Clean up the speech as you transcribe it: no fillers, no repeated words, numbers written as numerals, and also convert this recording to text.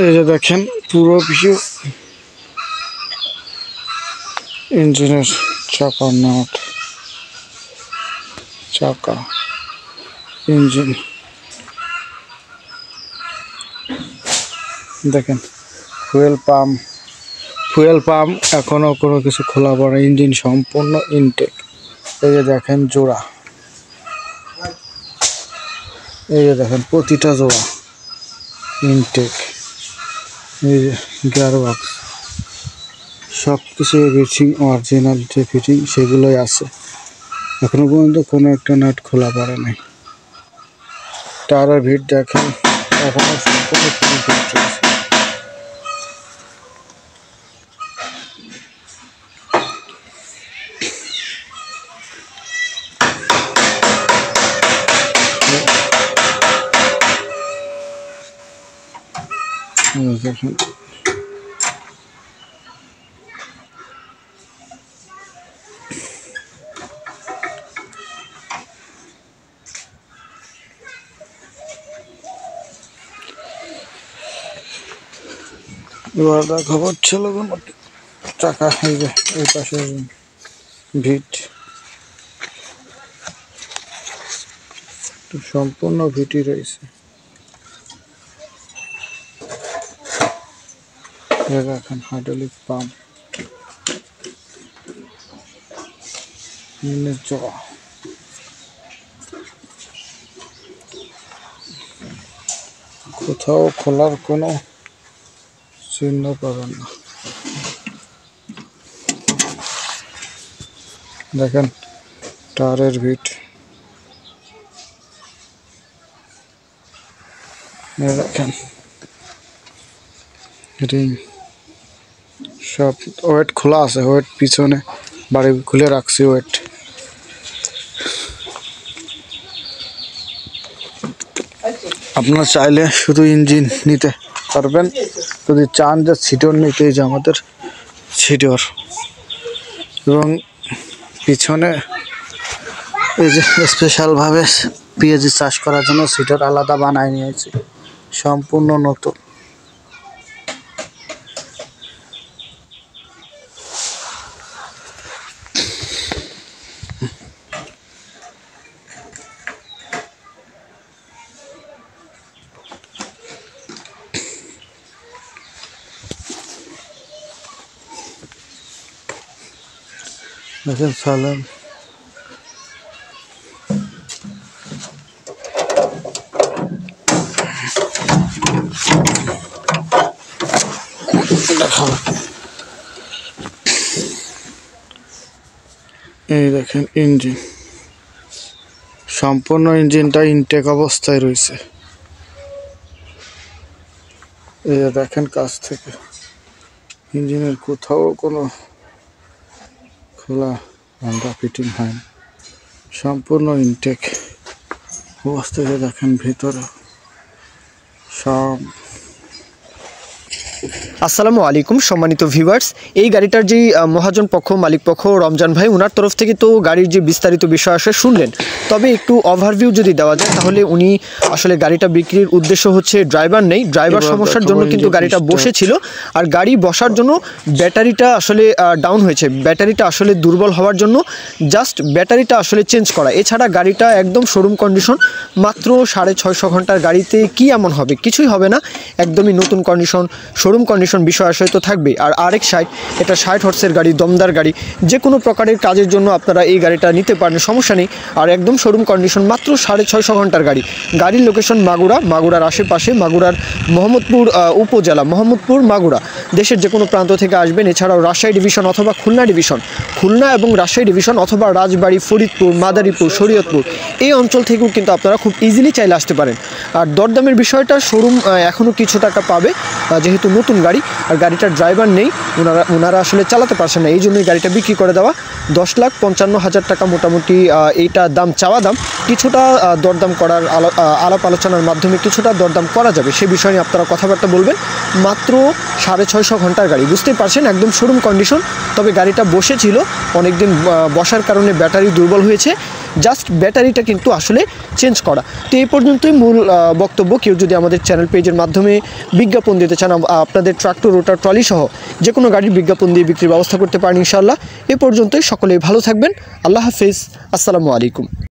এই যে দেখেন পুরো কিছু ইঞ্জিনের চাকা নাট চাকা ইঞ্জিন দেখেন ফুয়েল পাম্প এখনো কোনো কিছু খোলা পড়ে ইঞ্জিন সম্পূর্ণ ইনটেক। এই যে দেখেন জোড়া, এই যে দেখেন প্রতিটা জোড়া ইনটেক। এই যে গিয়ার বক্স সব কিছু ফিটিং অরিজিনাল যে ফিটিং সেগুলোই আছে, এখনো পর্যন্ত কোনো একটা নাট খোলা পড়ে নাই। টায়ারের ভিড় দেখেন এখনো সম্পূর্ণ ফিট আছে। দেখেন এবার দেখা হচ্ছিল চাকা, এই যে এই পাশে ভিট সম্পূর্ণ ভিটি রয়েছে। দেখেন হাইড্রোলিক পাম্প জোড়া, কোথাও খোলার কোনো চিহ্ন পাবেন না। দেখেন টায়ারের ভিট, দেখেন রিং সব ওয়েট খোলা আছে, ওয়েট পিছনে বাড়ি খুলে রাখছি ওয়েট। আপনারা চাইলে শুধু ইঞ্জিন নিতে পারবেন, যদি চান যে সিটর নিতে, যে আমাদের সিটর এবং পিছনে এই যে স্পেশালভাবে পেঁয়াজি চাষ করার জন্য সিটর আলাদা বানায় নিয়েছি, সম্পূর্ণ নতুন। দেখেন সালাম এই দেখেন ইঞ্জিন সম্পূর্ণ ইঞ্জিনটা ইনটেক অবস্থায় রয়েছে। এই যে দেখেন কাছ থেকে ইঞ্জিনের কোথাও কোনো খোলা ভাঙা ফিটিং হয়, সম্পূর্ণ ইনটেক অবস্থায়। দেখেন ভিতরে সব। আসসালামু আলাইকুম সম্মানিত ভিউয়ার্স, এই গাড়িটার যে মহাজন পক্ষ মালিক পক্ষ রমজান ভাই, ওনার তরফ থেকে তো গাড়ির যে বিস্তারিত বিষয় আসে শুনলেন, তবে একটু ওভারভিউ যদি দেওয়া যায় তাহলে উনি আসলে গাড়িটা বিক্রির উদ্দেশ্য হচ্ছে ড্রাইভার নেই, ড্রাইভার সমস্যার জন্য কিন্তু গাড়িটা বসেছিল, আর গাড়ি বসার জন্য ব্যাটারিটা আসলে ডাউন হয়েছে, ব্যাটারিটা আসলে দুর্বল হওয়ার জন্য জাস্ট ব্যাটারিটা আসলে চেঞ্জ করা। এছাড়া গাড়িটা একদম শোরুম কন্ডিশন, মাত্র 650 ঘন্টার গাড়িতে কি এমন হবে, কিছুই হবে না, একদমই নতুন কন্ডিশন, শোরুম কন্ডিশন বিষয় আসলে তো থাকবে। আর RX 60 এটা 60 হর্সের গাড়ি, দমদার গাড়ি, যে কোনো প্রকারের কাজের জন্য আপনারা এই গাড়িটা নিতে পারেন, সমস্যা নেই। আর একদম শোরুম কন্ডিশন, মাত্র 650 ঘন্টার গাড়ি। গাড়ির লোকেশন মাগুরার আশেপাশে, মাগুরার মোহাম্মদপুর উপজেলা, মোহাম্মদপুর মাগুরা, দেশের যে কোনো প্রান্ত থেকে আসবেন। এছাড়াও রাজশাহী ডিভিশন অথবা খুলনা ডিভিশন, খুলনা এবং রাজশাহী ডিভিশন অথবা রাজবাড়ী, ফরিদপুর, মাদারীপুর, শরীয়তপুর এই অঞ্চল থেকেও কিন্তু আপনারা খুব ইজিলি চাইলে আসতে পারেন। আর দরদামের বিষয়টা শোরুম এখনও কিছু টাকা পাবে, যেহেতু নতুন গাড়ি আর গাড়িটার ড্রাইভার নেই, ওনারা আসলে চালাতে পারছেন না, এই জন্যই গাড়িটা বিক্রি করে দেওয়া। 10,55,000 টাকা মোটামুটি এইটা দাম, চাওয়া দাম। কিছুটা দরদাম করার আলাপ আলোচনার মাধ্যমে কিছুটা দরদাম করা যাবে, সে বিষয় নিয়ে আপনারা কথাবার্তা বলবেন। মাত্র 650 ঘন্টার গাড়ি, বুঝতেই পারছেন একদম শোরুম কন্ডিশন। তবে গাড়িটা বসেছিল অনেকদিন, বসার কারণে ব্যাটারি দুর্বল হয়েছে, জাস্ট ব্যাটারিটা কিন্তু আসলে চেঞ্জ করা। তো এই পর্যন্তই মূল বক্তব্য। কেউ যদি আমাদের চ্যানেল পেজের মাধ্যমে বিজ্ঞাপন দিতে চান, আপনাদের ট্রাক্টর, রোটার, ট্রলি সহ যে কোনো গাড়ির বিজ্ঞাপন দিয়ে বিক্রির ব্যবস্থা করতে পারেন ইনশাআল্লাহ। এ পর্যন্তই, সকলেই ভালো থাকবেন। আল্লাহ হাফেজ, আসসালামু আলাইকুম।